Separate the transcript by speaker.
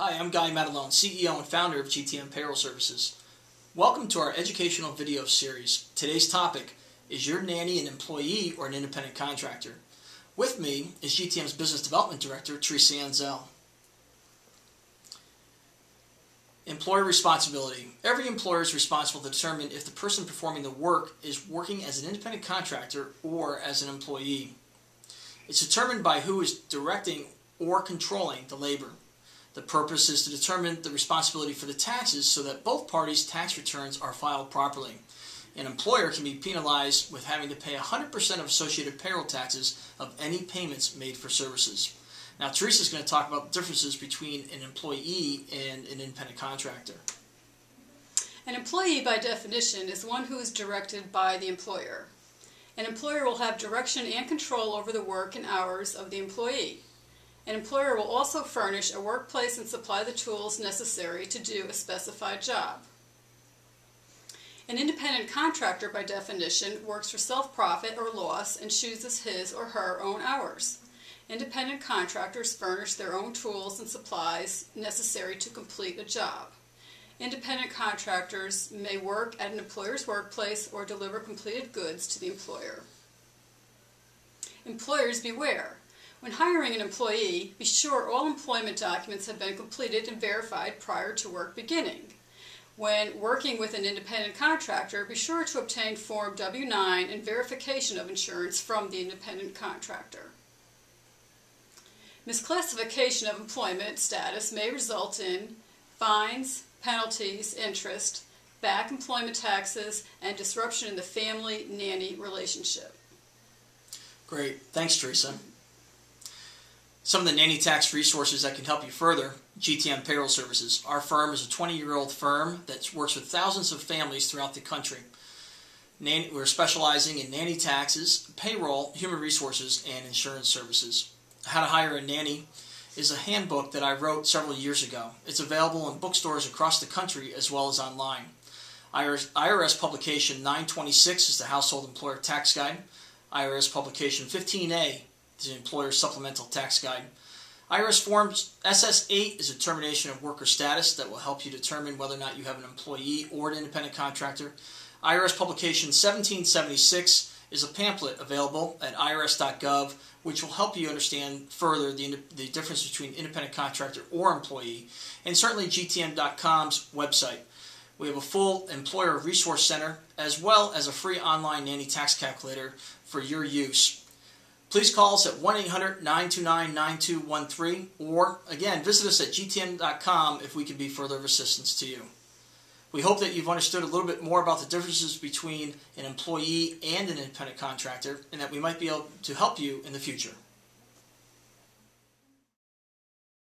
Speaker 1: Hi, I'm Maddalone, CEO and founder of GTM Payroll Services. Welcome to our educational video series. Today's topic is your nanny an employee or an independent contractor? With me is GTM's Business Development Director, Theresa Anzelc. Employer responsibility. Every employer is responsible to determine if the person performing the work is working as an independent contractor or as an employee. It's determined by who is directing or controlling the labor. The purpose is to determine the responsibility for the taxes so that both parties' tax returns are filed properly. An employer can be penalized with having to pay 100% of associated payroll taxes of any payments made for services. Now, Theresa is going to talk about the differences between an employee and an independent contractor.
Speaker 2: An employee, by definition, is one who is directed by the employer. An employer will have direction and control over the work and hours of the employee. An employer will also furnish a workplace and supply the tools necessary to do a specified job. An independent contractor, by definition, works for self-profit or loss and chooses his or her own hours. Independent contractors furnish their own tools and supplies necessary to complete a job. Independent contractors may work at an employer's workplace or deliver completed goods to the employer. Employers beware. When hiring an employee, be sure all employment documents have been completed and verified prior to work beginning. When working with an independent contractor, be sure to obtain Form W-9 and verification of insurance from the independent contractor. Misclassification of employment status may result in fines, penalties, interest, back employment taxes, and disruption in the family-nanny relationship.
Speaker 1: Great. Thanks, Theresa. Some of the nanny tax resources that can help you further: GTM Payroll Services. Our firm is a 20-year-old firm that works with thousands of families throughout the country. We're specializing in nanny taxes, payroll, human resources, and insurance services. How to Hire a Nanny is a handbook that I wrote several years ago. It's available in bookstores across the country as well as online. IRS Publication 926 is the Household Employer Tax Guide. IRS Publication 15A is the Employer Supplemental Tax Guide. IRS Form SS8 is a determination of worker status that will help you determine whether or not you have an employee or an independent contractor. IRS Publication 1776 is a pamphlet available at irs.gov, which will help you understand further the difference between independent contractor or employee, and certainly GTM.com's website. We have a full employer resource center as well as a free online nanny tax calculator for your use. Please call us at 1-800-929-9213, or again, visit us at GTM.com if we can be further of assistance to you. We hope that you've understood a little bit more about the differences between an employee and an independent contractor, and that we might be able to help you in the future.